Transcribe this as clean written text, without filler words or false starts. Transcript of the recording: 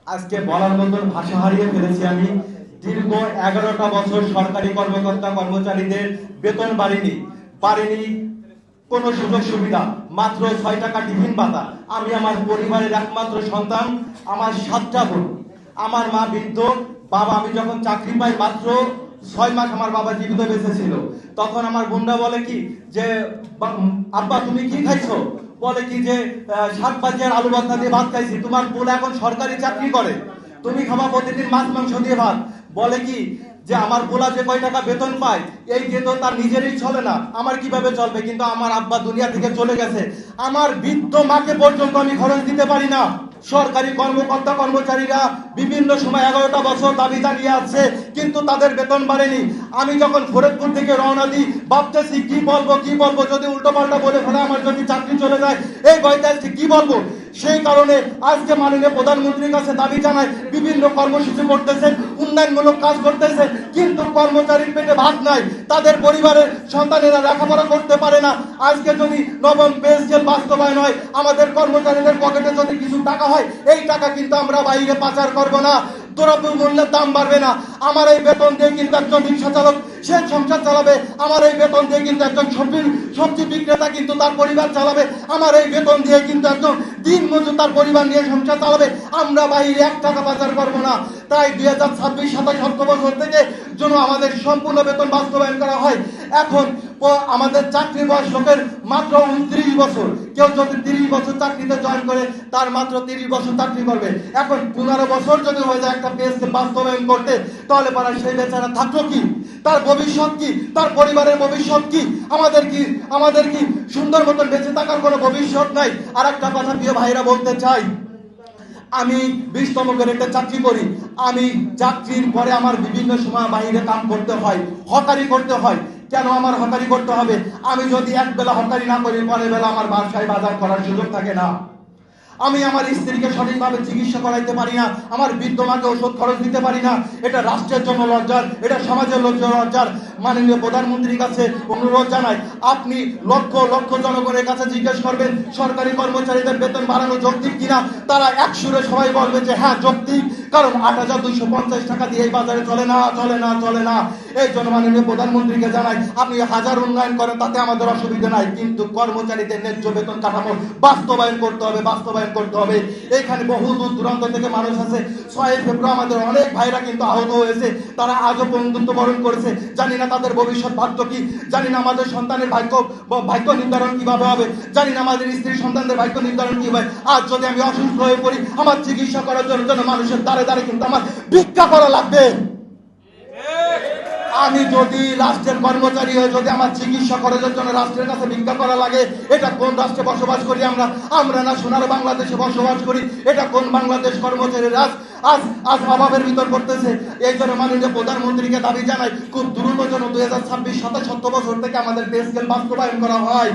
আজকে বলার মতন ভাষা হারিয়ে ফেলেছি আমি। দীর্ঘ 11টা বছর সরকারি কর্মকর্তা কর্মচারীদের বেতন বাড়েনি কোনো সুযোগ সুবিধা, মাত্র 6 টাকা টিফিন ভাতা। আমি আমার পরিবারের একমাত্র সন্তান, আমার 7টা বোন, আমার মা বৃদ্ধ, বাবা আমি যখন চাকরি পাই মাত্র 6 মাস আমার বাবা জীবিত বেঁচে ছিল। তখন আমার বোনরা বলে কি যে আব্বা তুমি কি খাইছো, বলে কি যে শাক ভাজি আর আলু ভর্তা দিয়ে ভাত খাইছি। তোমার বোন এখন সরকারি চাকরি করে, তুমি খাবা প্রতিদিন মাছ মাংস দিয়ে ভাত। বলে কি যে আমার বোলা যে কয় টাকা বেতন পায় এই দিয়ে তো তার নিজেরই চলে না, আমার কিভাবে চলবে? কিন্তু আমার আব্বা দুনিয়া থেকে চলে গেছে, আমার বৃদ্ধ মাকে পর্যন্ত আমি খরচ দিতে পারি না। সরকারি কর্মকর্তা কর্মচারীরা বিভিন্ন সময় 11টা বছর দাবি জানিয়ে আসছে, কিন্তু তাদের বেতন বাড়েনি। আমি যখন ফরিদপুর থেকে রওনা দিই ভাবতেছি কি বলবো, যদি উল্টো পাল্টা বলে ফেলে আমার যদি চাকরি চলে যায় এই ভয়তে আজকে কি বলবো। সেই কারণে আজকে মাননীয় প্রধানমন্ত্রীর কাছে দাবি জানাই, বিভিন্ন কর্মসূচি করতেছে, উন্নয়নমূলক কাজ করতেছে, কিন্তু কর্মচারীর পেটে ভাত নাই, তাদের পরিবারের সন্তানেরা লেখাপড়া করতে পারে না। আজকে যদি নবম পে স্কেল বাস্তবায়ন হয়, আমাদের কর্মচারীদের পকেটে যদি কিছু টাকা হয়, এই টাকা কিন্তু আমরা বাইরে পাচার করব না। দ্রব্য মূল্যের দাম বাড়বে না। আমার এই বেতন দিয়ে কিন্তু একজন রিক্সা চালক সে সংসার চালাবে, আমার এই বেতন দিয়ে কিন্তু একজন সবজি বিক্রেতা কিন্তু তার পরিবার চালাবে, আমার এই বেতন দিয়ে কিন্তু একজন দিন মজুর তার পরিবার নিয়ে সংসার চালাবে। আমরা বাইরে 1 টাকা পাচার করবো না। তাই 2026-27 বছর থেকে যেন আমাদের সম্পূর্ণ বেতন বাস্তবায়ন করা হয়। এখন আমাদের চাকরি বয়স লোকের মাত্র 29 বছর, কেউ যদি 30 বছর চাকরিতে জয়েন করে তার মাত্র 30 বছর চাকরি করবে। এখন 15 বছর যদি হয়ে যায় একটা পে স্কেল বাস্তবায়ন করতে, তাহলে পারা সেই বেচারা থাকলো কি, তার ভবিষ্যৎ কি, তার পরিবারের ভবিষ্যৎ কি, আমাদের কি সুন্দর মতন বেঁচে থাকার কোনো ভবিষ্যৎ নাই। আর একটা কথা প্রিয় ভাইরা বলতে চাই, আমি 20তম গ্রেডে চাকরি করি। আমি চাকরির পরে আমার বিভিন্ন সময় বাইরে কাম করতে হয়, হকারি করতে হয়। কেন আমার হকারি করতে হবে? আমি যদি এক বেলা হকারি না করি পরের বেলা আমার বাসায় বাজার করার সুযোগ থাকে না। আমি আমার স্ত্রীকে সঠিকভাবে চিকিৎসা করাইতে পারি না, আমার বৃদ্ধ মাকে ওষুধ খরচ দিতে পারি না। এটা রাষ্ট্রের জন্য লজ্জার, এটা সমাজের লজ্জার। মাননীয় প্রধানমন্ত্রীর কাছে অনুরোধ জানাই, আপনি লক্ষ লক্ষ জনগণের কাছে জিজ্ঞেস করবেন সরকারি কর্মচারীদের বেতন বাড়ানো যৌক্তিক কিনা। তারা এক সুরে সবাই বলবে যে হ্যাঁ যৌক্তিক, কারণ 8,250 টাকা দিয়ে এই বাজারে চলে না। এই জন্য মাননীয় প্রধানমন্ত্রীকে জানাই, আপনি হাজার উন্নয়ন করেন তাতে আমাদের অসুবিধা নাই, কিন্তু কর্মচারীদের ন্যায্য বেতন কাঠামো বাস্তবায়ন করতে হবে। এখানে বহু দূর দূরান্ত থেকে মানুষ আছে। 6 ফেব্রুয়ারি আমাদের অনেক ভাইরা কিন্তু আহত হয়েছে, তারা আজও বন্ধুত্ব করেছে। জানি না তাদের ভবিষ্যৎ ভাগ্য কি, জানি না আমাদের সন্তানের ভাগ্য নির্ধারণ কিভাবে হবে, জানি না আমাদের স্ত্রী সন্তানদের ভাগ্য নির্ধারণ কি হবে। আজ যদি আমি অসুস্থ হয়ে পড়ি, আমার চিকিৎসা করার জন্য মানুষের দ্বারে কিন্তু আমার ভিক্ষা করা লাগবে। আমি যদি রাষ্ট্রের কর্মচারী হয়ে যদি আমার চিকিৎসা করার জন্য রাষ্ট্রের কাছে ভিক্ষা করা লাগে, এটা কোন রাষ্ট্রে বসবাস করি আমরা না সোনার বাংলাদেশে বসবাস করি? এটা কোন বাংলাদেশ কর্মচারীর আজ অভাবের ভিতর করতেছে? এই জন্য মাননীয় প্রধানমন্ত্রীকে দাবি জানাই, খুব দ্রুত যেন 2026-27 বছর থেকে আমাদের পে স্কেল বাস্তবায়ন করা হয়।